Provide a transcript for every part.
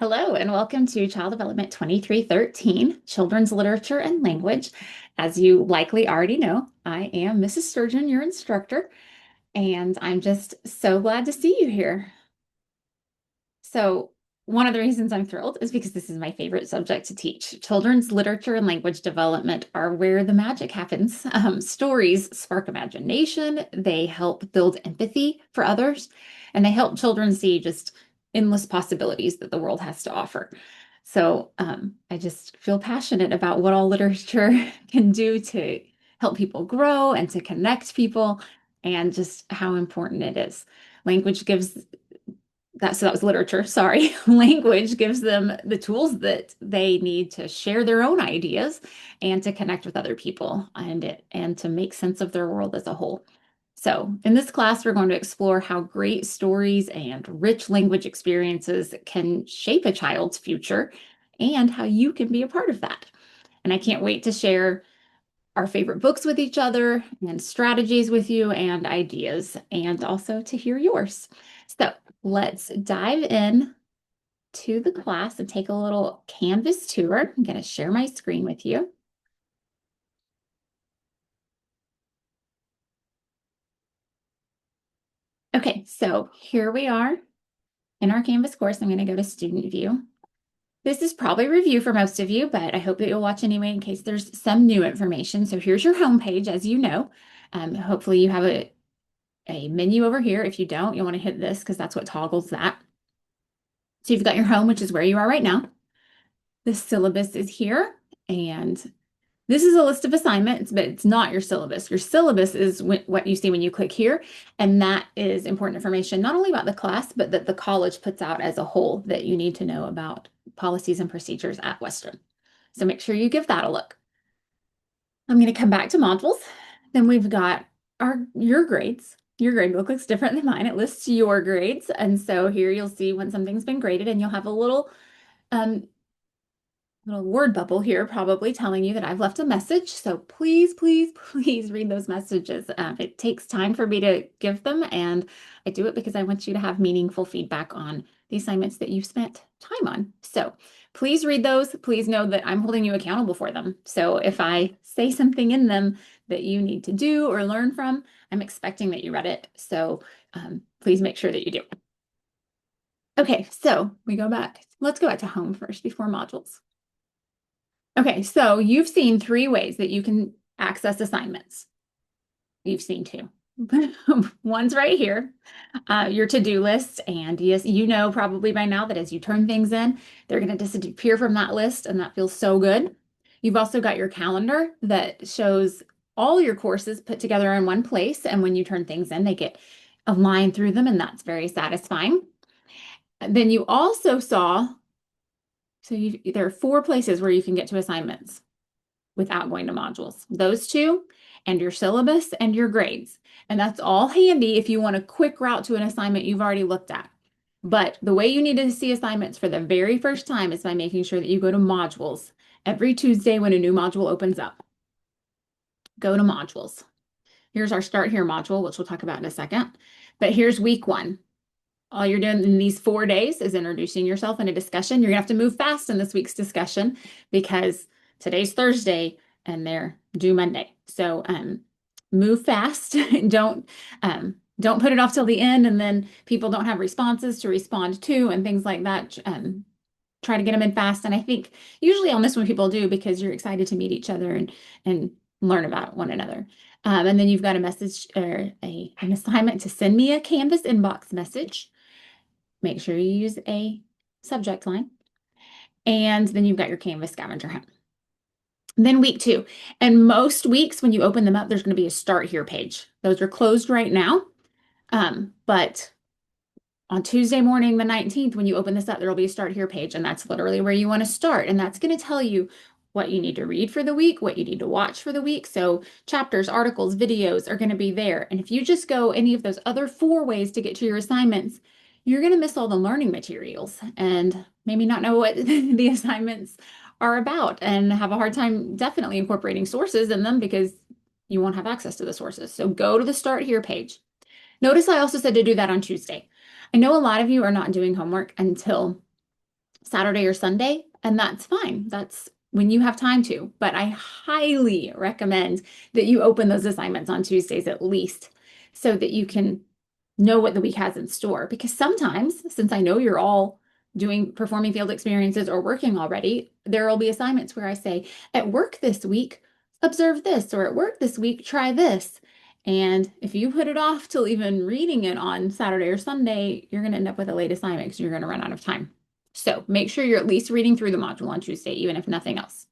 Hello, and welcome to Child Development 2313, Children's Literature and Language. As you likely already know, I am Mrs. Sturgeon, your instructor, and I'm just so glad to see you here. So, one of the reasons I'm thrilled is because this is my favorite subject to teach. Children's literature and language development are where the magic happens. Stories spark imagination, they help build empathy for others, and they help children see just endless possibilities that the world has to offer. So, I just feel passionate about what all literature can do to help people grow and to connect people, and just how important it is. Language gives that was literature, sorry. Language gives them the tools that they need to share their own ideas and to connect with other people and to make sense of their world as a whole. So, in this class, we're going to explore how great stories and rich language experiences can shape a child's future and how you can be a part of that. And I can't wait to share our favorite books with each other and strategies with you and ideas, and also to hear yours. So let's dive in to the class and take a little Canvas tour. I'm going to share my screen with you. Okay, so here we are in our Canvas course. I'm going to go to student view. This is probably review for most of you, but I hope that you'll watch anyway in case there's some new information. So here's your home page, as you know. Hopefully you have a menu over here. If you don't, you'll want to hit this because that's what toggles that. So you've got your home, which is where you are right now. The syllabus is here, and this is a list of assignments, but it's not your syllabus. Your syllabus is what you see when you click here, and that is important information, not only about the class, but that the college puts out as a whole that you need to know about policies and procedures at Western. So make sure you give that a look. I'm going to come back to modules. Then we've got your grades. Your grade book looks different than mine. It lists your grades. And so here you'll see when something's been graded, and you'll have a um, little word bubble here probably telling you that I've left a message. So please, please, please read those messages. It takes time for me to give them, and I do it because I want you to have meaningful feedback on the assignments that you've spent time on. So please read those. Please know that I'm holding you accountable for them. So if I say something in them that you need to do or learn from, I'm expecting that you read it. So please make sure that you do. Okay, so we go back. Let's go back to home first before modules. Okay, so you've seen three ways that you can access assignments. You've seen two. One's right here, your to-do list. And yes, you know probably by now that as you turn things in, they're going to disappear from that list, and that feels so good. You've also got your calendar that shows all your courses put together in one place. And when you turn things in, they get a line through them, and that's very satisfying. Then you also saw, there are four places where you can get to assignments without going to modules. Those two, and your syllabus and your grades. And that's all handy if you want a quick route to an assignment you've already looked at. But the way you need to see assignments for the very first time is by making sure that you go to modules every Tuesday when a new module opens up. Go to modules. Here's our Start Here module, which we'll talk about in a second. But here's week one. All you're doing in these 4 days is introducing yourself in a discussion. You're gonna have to move fast in this week's discussion because today's Thursday and they're due Monday. So move fast. Don't put it off till the end, and then people don't have responses to respond to and things like that. Try to get them in fast. And I think usually on this one people do because you're excited to meet each other and learn about one another. And then you've got a message or an assignment to send me a Canvas inbox message. Make sure you use a subject line. And then you've got your Canvas scavenger hunt. Then week two. And most weeks, when you open them up, there's going to be a Start Here page. Those are closed right now. But on Tuesday morning, the 19th, when you open this up, there will be a Start Here page. And that's literally where you want to start. And that's going to tell you what you need to read for the week, what you need to watch for the week. So chapters, articles, videos are going to be there. And if you just go any of those other four ways to get to your assignments, you're going to miss all the learning materials and maybe not know what the assignments are about and have a hard time definitely incorporating sources in them because you won't have access to the sources. So go to the Start Here page. Notice I also said to do that on Tuesday. I know a lot of you are not doing homework until Saturday or Sunday, and that's fine. That's when you have time to. But I highly recommend that you open those assignments on Tuesdays at least so that you can know what the week has in store. Because sometimes, since I know you're all doing performing field experiences or working already, there will be assignments where I say, at work this week, observe this, or at work this week, try this. And if you put it off till even reading it on Saturday or Sunday, you're going to end up with a late assignment because you're going to run out of time. So make sure you're at least reading through the module on Tuesday, even if nothing else.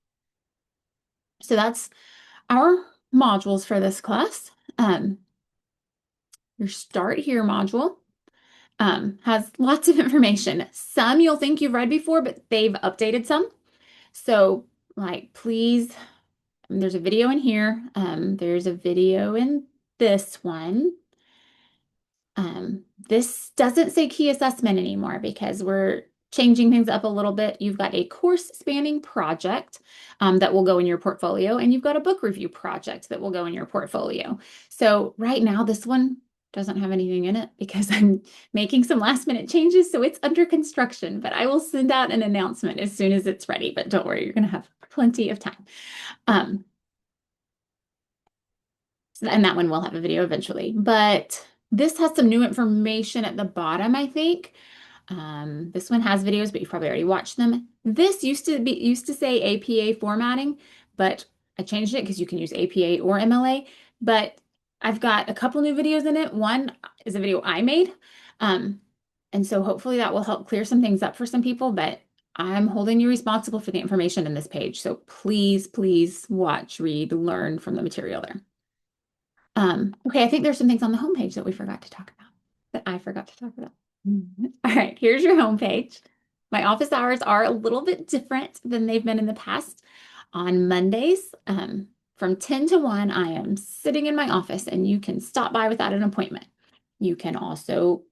So that's our modules for this class. Your Start Here module has lots of information. Some you'll think you've read before, but they've updated some. So like, please, there's a video in here. There's a video in this one. This doesn't say key assessment anymore because we're changing things up a little bit. You've got a course spanning project that will go in your portfolio, and you've got a book review project that will go in your portfolio. So right now, this one doesn't have anything in it because I'm making some last minute changes, so it's under construction, but I will send out an announcement as soon as it's ready. But don't worry, you're going to have plenty of time. And that one will have a video eventually, but this has some new information at the bottom, I think. This one has videos, but you've probably already watched them. This used to say APA formatting, but I changed it because you can use APA or MLA. But I've got a couple new videos in it. One is a video I made. And so hopefully that will help clear some things up for some people, but I'm holding you responsible for the information in this page. So please, please watch, read, learn from the material there. Okay, I think there's some things on the homepage that we forgot to talk about, that I forgot to talk about. All right, here's your homepage. My office hours are a little bit different than they've been in the past. On Mondays, from 10 to 1, I am sitting in my office and you can stop by without an appointment. You can also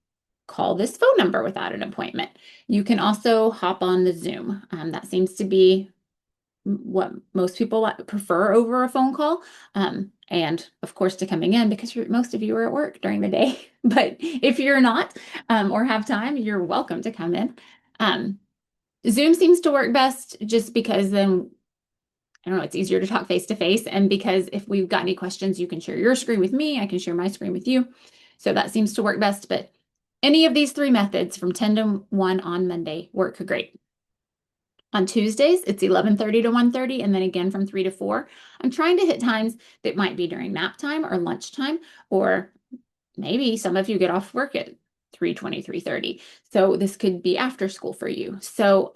call this phone number without an appointment. You can also hop on the Zoom. That seems to be what most people prefer over a phone call. And of course, to coming in because most of you are at work during the day. But if you're not or have time, you're welcome to come in. Zoom seems to work best just because then, I don't know, it's easier to talk face to face. And because if we've got any questions, you can share your screen with me. I can share my screen with you. So that seems to work best. But any of these three methods from 10 to 1 on Monday work great. On Tuesdays, it's 11:30 to 1:30, and then again from 3 to 4. I'm trying to hit times that might be during nap time or lunchtime, or maybe some of you get off work at 3:20, 3:30. So this could be after school for you. So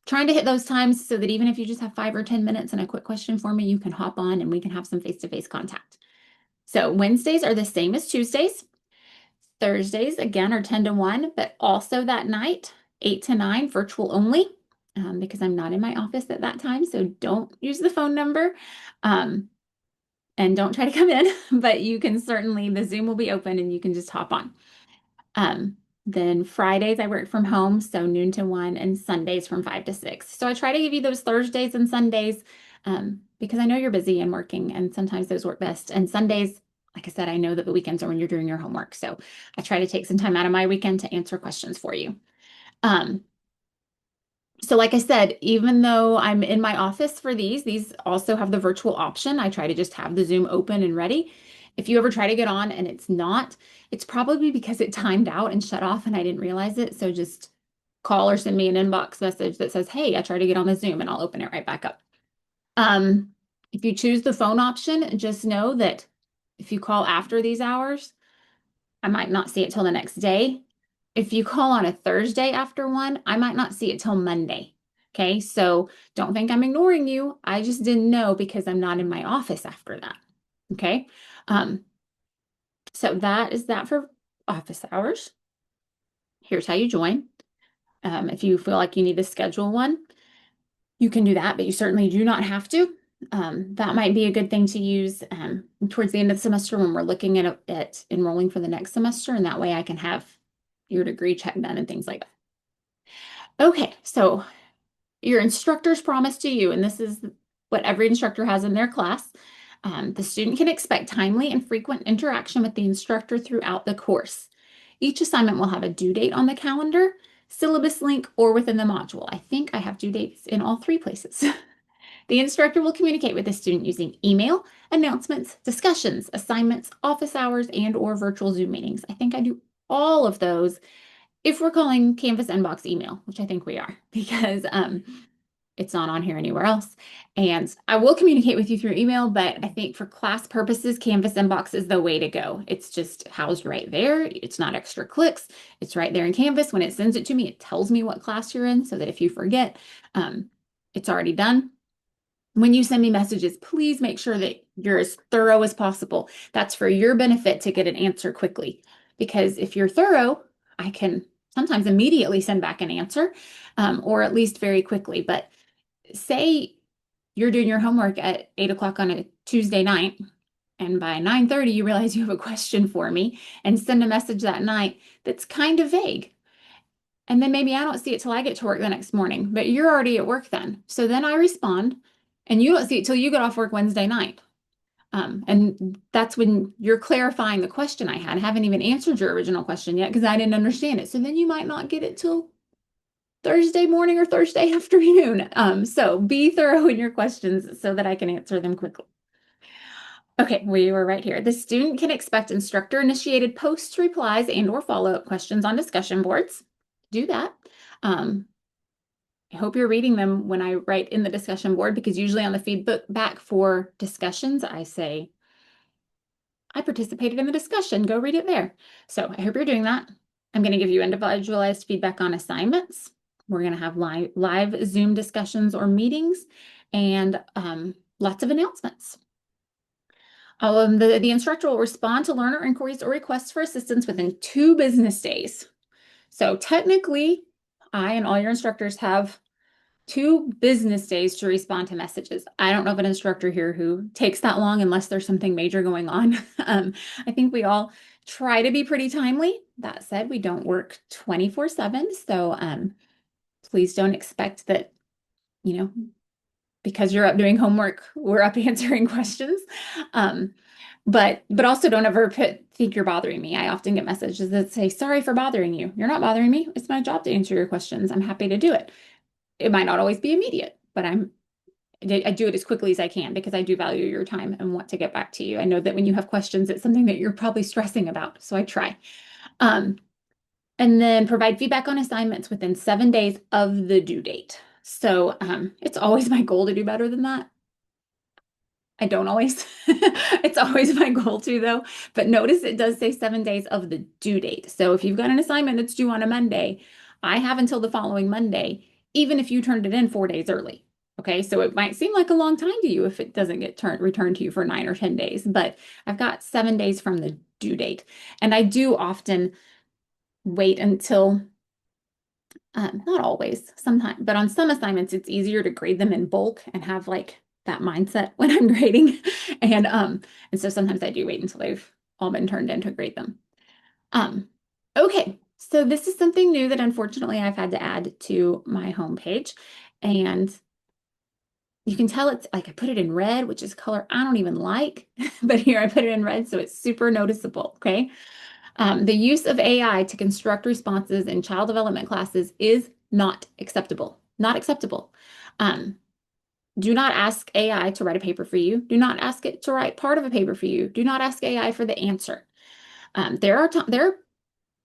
trying to hit those times so that even if you just have 5 or 10 minutes and a quick question for me, you can hop on and we can have some face-to-face contact. So Wednesdays are the same as Tuesdays. Thursdays, again, are 10 to 1, but also that night, 8 to 9, virtual only. Because I'm not in my office at that time. So don't use the phone number and don't try to come in, but you can certainly, the Zoom will be open and you can just hop on. Then Fridays I work from home, so noon to 1, and Sundays from 5 to 6. So I try to give you those Thursdays and Sundays because I know you're busy and working, and sometimes those work best. And Sundays, like I said, I know that the weekends are when you're doing your homework. So I try to take some time out of my weekend to answer questions for you. So like I said, even though I'm in my office for these also have the virtual option. I try to just have the Zoom open and ready. If you ever try to get on and it's not, it's probably because it timed out and shut off and I didn't realize it. So just call or send me an inbox message that says, hey, I tried to get on the Zoom, and I'll open it right back up. If you choose the phone option, just know that if you call after these hours, I might not see it till the next day. If you call on a Thursday after 1, I might not see it till Monday. Okay, so don't think I'm ignoring you. I just didn't know because I'm not in my office after that. Okay, so that is that for office hours. Here's how you join. If you feel like you need to schedule one, you can do that, but you certainly do not have to. That might be a good thing to use towards the end of the semester when we're looking at enrolling for the next semester, and that way I can have your degree check done and things like that. Okay, so your instructor's promise to you, and this is what every instructor has in their class. The student can expect timely and frequent interaction with the instructor throughout the course. Each assignment will have a due date on the calendar. syllabus link, or within the module. I think I have due dates in all three places. The instructor will communicate with the student using email, announcements, discussions, assignments, office hours, and/or virtual Zoom meetings. I think I do all of those if we're calling Canvas Inbox email, which I think we are, because it's not on here anywhere else. And I will communicate with you through email, but I think for class purposes, Canvas Inbox is the way to go. It's just housed right there. It's not extra clicks. It's right there in Canvas. When it sends it to me, it tells me what class you're in so that if you forget, it's already done. When you send me messages, please make sure that you're as thorough as possible. That's for your benefit to get an answer quickly. Because if you're thorough, I can sometimes immediately send back an answer, or at least very quickly. But say you're doing your homework at 8 o'clock on a Tuesday night, and by 9:30 you realize you have a question for me, and send a message that night that's kind of vague. And then maybe I don't see it till I get to work the next morning, but you're already at work then. So then I respond, and you don't see it till you get off work Wednesday night. And that's when you're clarifying the question I had. I haven't even answered your original question yet because I didn't understand it. So then you might not get it till Thursday morning or Thursday afternoon. So be thorough in your questions so that I can answer them quickly. Okay, we were right here. The student can expect instructor-initiated posts, replies, and/or follow-up questions on discussion boards. Do that. I hope you're reading them when I write in the discussion board, because usually on the feedback for discussions, I say, I participated in the discussion, go read it there. So I hope you're doing that. I'm going to give you individualized feedback on assignments. We're going to have live Zoom discussions or meetings, and lots of announcements. The instructor will respond to learner inquiries or requests for assistance within 2 business days. So technically, I and all your instructors have 2 business days to respond to messages. I don't know of an instructor here who takes that long unless there's something major going on. I think we all try to be pretty timely. That said, we don't work 24/7, so please don't expect that, because you're up doing homework, we're up answering questions. But also don't ever think you're bothering me. I often get messages that say, sorry for bothering you. You're not bothering me. It's my job to answer your questions. I'm happy to do it. It might not always be immediate, but I do it as quickly as I can because I do value your time and want to get back to you. I know that when you have questions, it's something that you're probably stressing about, so I try. And then provide feedback on assignments within 7 days of the due date. So it's always my goal to do better than that. I don't always. It's always my goal to, though. But notice it does say 7 days of the due date. So if you've got an assignment that's due on a Monday, I have until the following Monday, even if you turned it in 4 days early. Okay, so it might seem like a long time to you if it doesn't get returned to you for 9 or 10 days, but I've got 7 days from the due date. And I do often wait until, not always, sometimes, but on some assignments, it's easier to grade them in bulk and have like that mindset when I'm grading. And so sometimes I do wait until they've all been turned in to grade them. Okay, so this is something new that unfortunately I've had to add to my homepage. And you can tell it's like I put it in red, which is a color I don't even like, but here I put it in red so it's super noticeable, okay? The use of AI to construct responses in child development classes is not acceptable. Not acceptable. Do not ask AI to write a paper for you. Do not ask it to write part of a paper for you. Do not ask AI for the answer. There are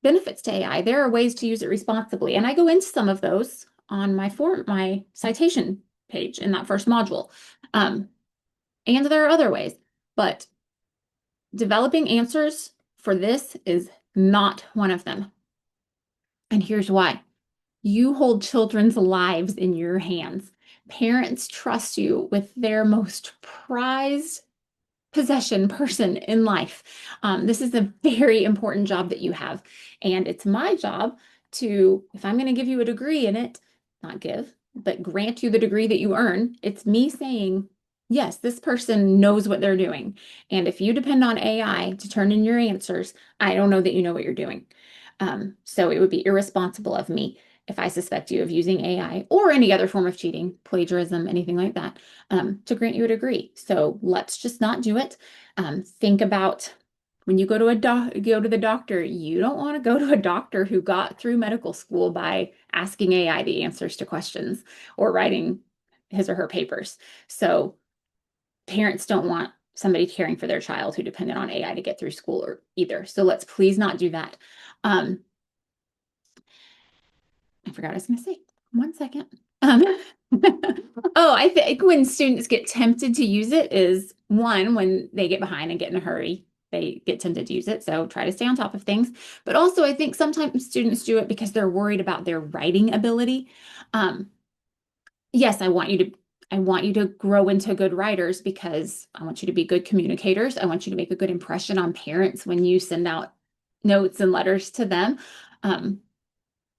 benefits to AI. There are ways to use it responsibly, and I go into some of those on my citation page in that first module. And there are other ways, but developing answers for this is not one of them. And here's why. You hold children's lives in your hands. Parents trust you with their most prized person in life. This is a very important job that you have. And it's my job to, if I'm going to give you a degree in it, not give, but grant you the degree that you earn, it's me saying, yes, this person knows what they're doing. And if you depend on AI to turn in your answers, I don't know that you know what you're doing. So it would be irresponsible of me if I suspect you of using AI or any other form of cheating, plagiarism, anything like that, to grant you a degree. So let's just not do it. Think about When you go to go to the doctor, you don't want to go to a doctor who got through medical school by asking AI the answers to questions or writing his or her papers. So parents don't want somebody caring for their child who depended on AI to get through school or either. So let's please not do that. I forgot what I was going to say. One second. Um, oh, I think when students get tempted to use it is one, when they get behind and get in a hurry, they get tempted to use it. So try to stay on top of things. But also, I think sometimes students do it because they're worried about their writing ability. Um, yes, I want you to grow into good writers because I want you to be good communicators. I want you to make a good impression on parents when you send out notes and letters to them. Um,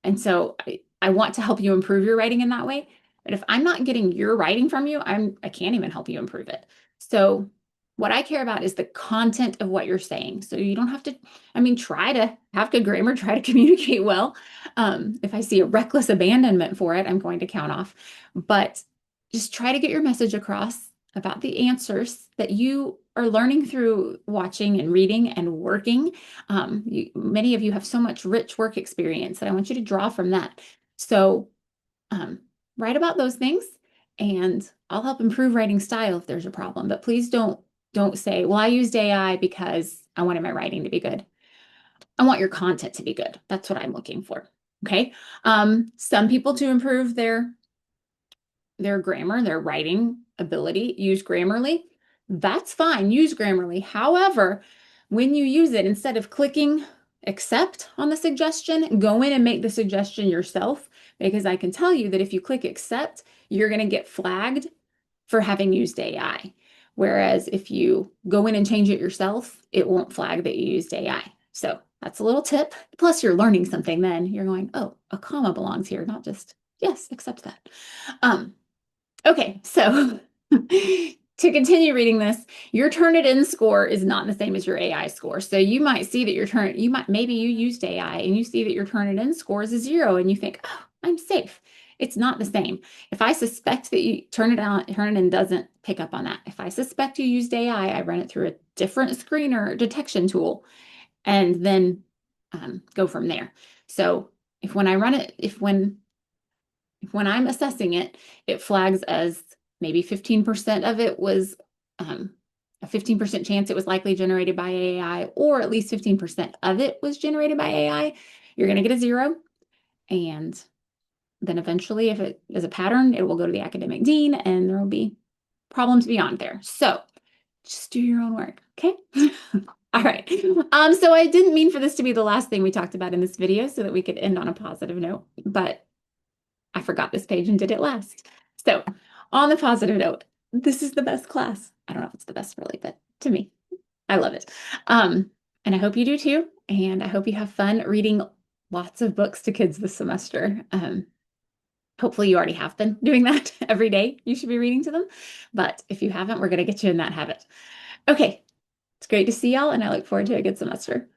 and so I want to help you improve your writing in that way. But if I'm not getting your writing from you, I can't even help you improve it. So what I care about is the content of what you're saying. So you don't have to, I mean, try to have good grammar, try to communicate well. If I see a reckless abandonment for it, I'm going to count off. But just try to get your message across about the answers that you are learning through watching and reading and working. Many of you have so much rich work experience that I want you to draw from that. So um, write about those things, and I'll help improve writing style if there's a problem. But please don't say, well, I used AI because I wanted my writing to be good. I want your content to be good. That's what I'm looking for. Okay. Some people to improve their grammar, their writing ability, use Grammarly. That's fine. Use Grammarly. However, when you use it, instead of clicking accept on the suggestion, go in and make the suggestion yourself, because I can tell you that if you click accept, you're going to get flagged for having used AI. Whereas if you go in and change it yourself, it won't flag that you used AI. So that's a little tip. Plus, you're learning something then. You're going, oh, a comma belongs here, not just, yes, accept that. Okay, so to continue reading this, your Turnitin score is not the same as your AI score. So you might see that maybe you used AI and you see that your Turnitin score is a 0 and you think, oh, I'm safe. It's not the same. If I suspect that you Turnitin doesn't pick up on that. If I suspect you used AI, I run it through a different screener detection tool and then go from there. So if when I run it, when I'm assessing it, it flags as maybe 15% of it was a 15% chance it was likely generated by AI, or at least 15% of it was generated by AI, you're going to get a 0. And then eventually, if it is a pattern, it will go to the academic dean and there will be problems beyond there. So just do your own work, okay? All right. So I didn't mean for this to be the last thing we talked about in this video so that we could end on a positive note, but I forgot this page and did it last. So on the positive note, this is the best class. I don't know if it's the best really, but to me, I love it. And I hope you do too. And I hope you have fun reading lots of books to kids this semester. Hopefully you already have been doing that every day. You should be reading to them. But if you haven't, we're going to get you in that habit. Okay. It's great to see y'all, and I look forward to a good semester.